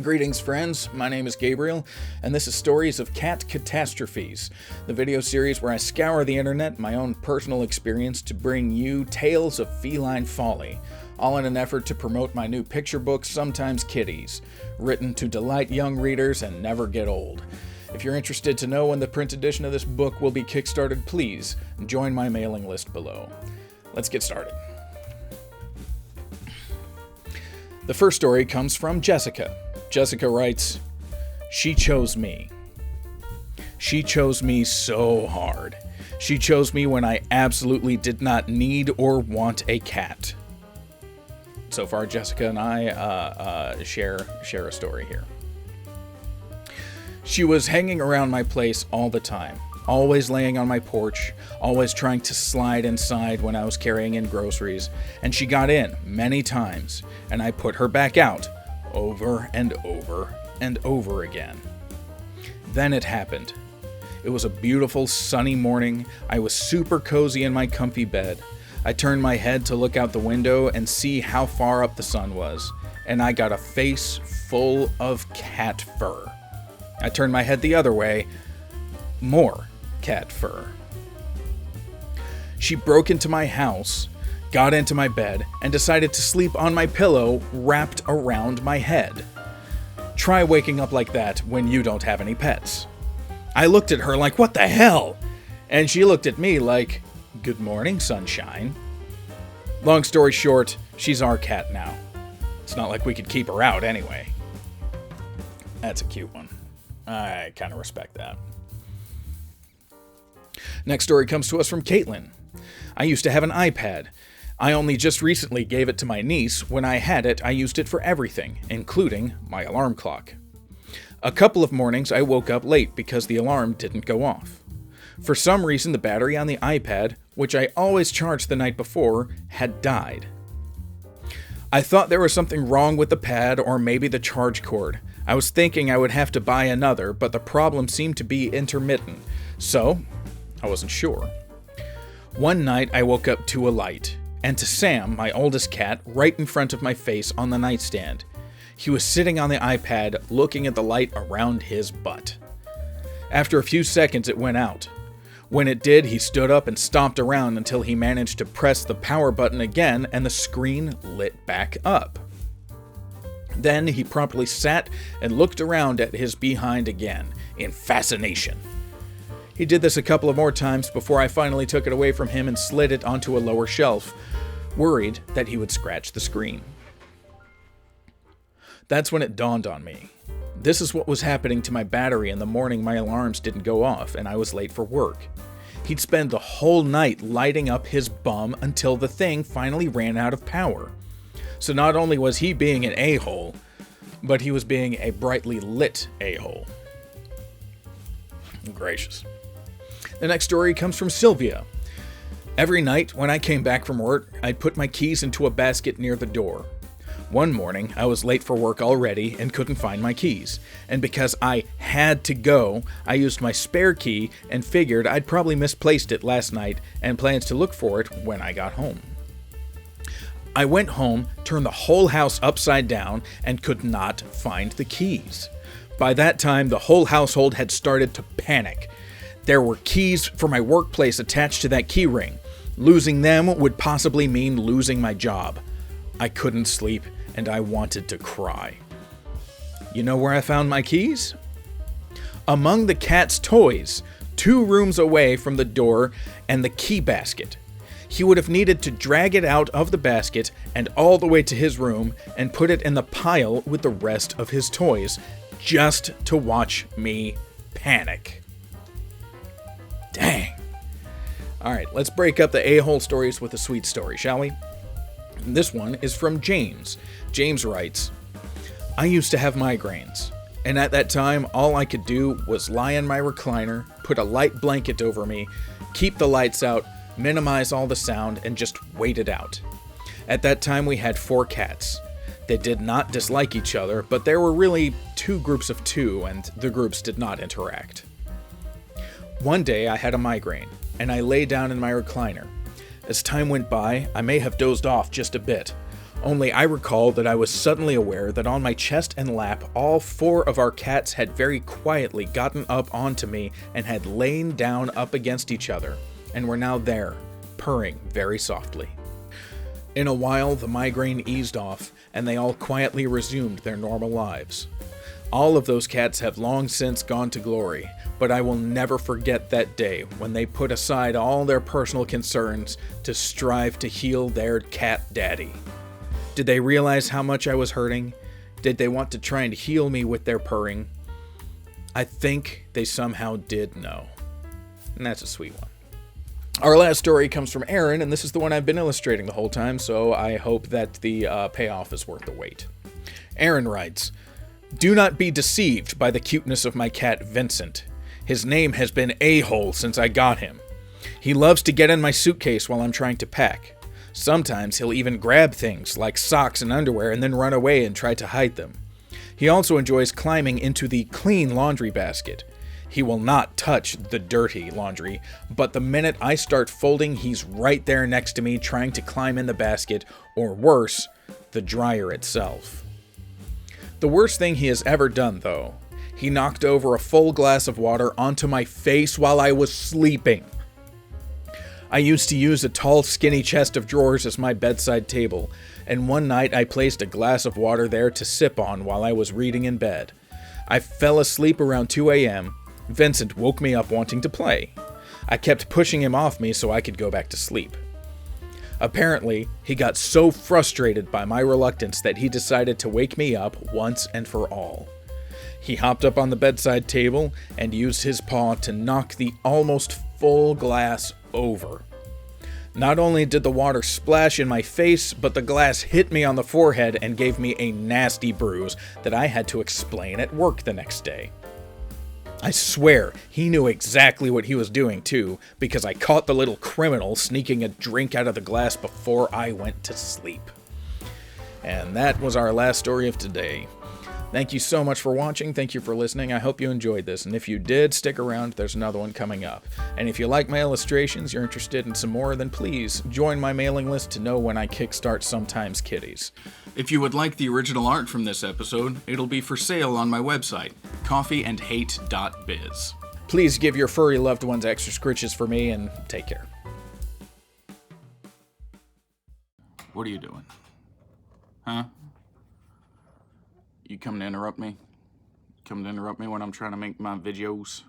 Greetings, friends. My name is Gabriel, and this is Stories of Cat Catastrophes, the video series where I scour the internet, my own personal experience, to bring you tales of feline folly, all in an effort to promote my new picture book, Sometimes Kitties, written to delight young readers and never get old. If you're interested to know when the print edition of this book will be kickstarted, please join my mailing list below. Let's get started. The first story comes from Jessica. Jessica writes, "She chose me. She chose me so hard. She chose me when I absolutely did not need or want a cat." So far, Jessica and I share a story here. "She was hanging around my place all the time, always laying on my porch, always trying to slide inside when I was carrying in groceries, and she got in many times, and I put her back out over and over and over again. Then it happened. It was a beautiful sunny morning. I was super cozy in my comfy bed. I turned my head to look out the window and see how far up the sun was, and I got a face full of cat fur. I turned my head the other way. More cat fur. She broke into my house, got into my bed, and decided to sleep on my pillow wrapped around my head. Try waking up like that when you don't have any pets. I looked at her like, what the hell? And she looked at me like, good morning, sunshine. Long story short, she's our cat now. It's not like we could keep her out anyway." That's a cute one. I kind of respect that. Next story comes to us from Caitlin. "I used to have an iPad. I only just recently gave it to my niece. When I had it, I used it for everything, including my alarm clock. A couple of mornings I woke up late because the alarm didn't go off. For some reason, the battery on the iPad, which I always charged the night before, had died. I thought there was something wrong with the pad or maybe the charge cord. I was thinking I would have to buy another, but the problem seemed to be intermittent, so I wasn't sure. One night I woke up to a light, and to Sam, my oldest cat, right in front of my face on the nightstand. He was sitting on the iPad, looking at the light around his butt. After a few seconds, it went out. When it did, he stood up and stomped around until he managed to press the power button again, and the screen lit back up. Then he promptly sat and looked around at his behind again, in fascination. He did this a couple of more times before I finally took it away from him and slid it onto a lower shelf, worried that he would scratch the screen. That's when it dawned on me. This is what was happening to my battery in the morning my alarms didn't go off and I was late for work. He'd spend the whole night lighting up his bum until the thing finally ran out of power. So not only was he being an a-hole, but he was being a brightly lit a-hole." Gracious. The next story comes from Sylvia. "Every night when I came back from work, I'd put my keys into a basket near the door. One morning, I was late for work already and couldn't find my keys. And because I had to go, I used my spare key and figured I'd probably misplaced it last night and planned to look for it when I got home. I went home, turned the whole house upside down, and could not find the keys. By that time, the whole household had started to panic. There were keys for my workplace attached to that key ring. Losing them would possibly mean losing my job. I couldn't sleep, and I wanted to cry. You know where I found my keys? Among the cat's toys, 2 rooms away from the door and the key basket. He would have needed to drag it out of the basket and all the way to his room and put it in the pile with the rest of his toys, just to watch me panic." Dang. Alright, let's break up the a-hole stories with a sweet story, shall we? This one is from James. James writes, "I used to have migraines, and at that time all I could do was lie in my recliner, put a light blanket over me, keep the lights out, minimize all the sound, and just wait it out. At that time we had 4 cats. They did not dislike each other, but there were really 2 groups of 2, and the groups did not interact. One day I had a migraine, and I lay down in my recliner. As time went by, I may have dozed off just a bit, Only I recall that I was suddenly aware that on my chest and lap, all 4 of our cats had very quietly gotten up onto me and had lain down up against each other, and were now there, purring very softly. In a while, the migraine eased off, and they all quietly resumed their normal lives. All of those cats have long since gone to glory, but I will never forget that day when they put aside all their personal concerns to strive to heal their cat daddy. Did they realize how much I was hurting? Did they want to try and heal me with their purring? I think they somehow did know. And that's a sweet one. Our last story comes from Aaron, and this is the one I've been illustrating the whole time, so I hope that the payoff is worth the wait. Aaron writes, "Do not be deceived by the cuteness of my cat Vincent. His name has been A-hole since I got him. He loves to get in my suitcase while I'm trying to pack. Sometimes he'll even grab things like socks and underwear and then run away and try to hide them. He also enjoys climbing into the clean laundry basket. He will not touch the dirty laundry, but the minute I start folding, he's right there next to me trying to climb in the basket, or worse, the dryer itself. The worst thing he has ever done, though, he knocked over a full glass of water onto my face while I was sleeping. I used to use a tall, skinny chest of drawers as my bedside table, and one night I placed a glass of water there to sip on while I was reading in bed. I fell asleep around 2 a.m., Vincent woke me up wanting to play. I kept pushing him off me so I could go back to sleep. Apparently, he got so frustrated by my reluctance that he decided to wake me up once and for all. He hopped up on the bedside table and used his paw to knock the almost full glass over. Not only did the water splash in my face, but the glass hit me on the forehead and gave me a nasty bruise that I had to explain at work the next day. I swear, he knew exactly what he was doing too, because I caught the little criminal sneaking a drink out of the glass before I went to sleep. And that was our last story of today. Thank you so much for watching, thank you for listening, I hope you enjoyed this, and if you did, stick around, there's another one coming up. And if you like my illustrations, you're interested in some more, then please join my mailing list to know when I kickstart Sometimes Kitties. If you would like the original art from this episode, it'll be for sale on my website, coffeeandhate.biz. Please give your furry loved ones extra scritches for me, and take care. What are you doing? Huh? You coming to interrupt me? Coming to interrupt me when I'm trying to make my videos?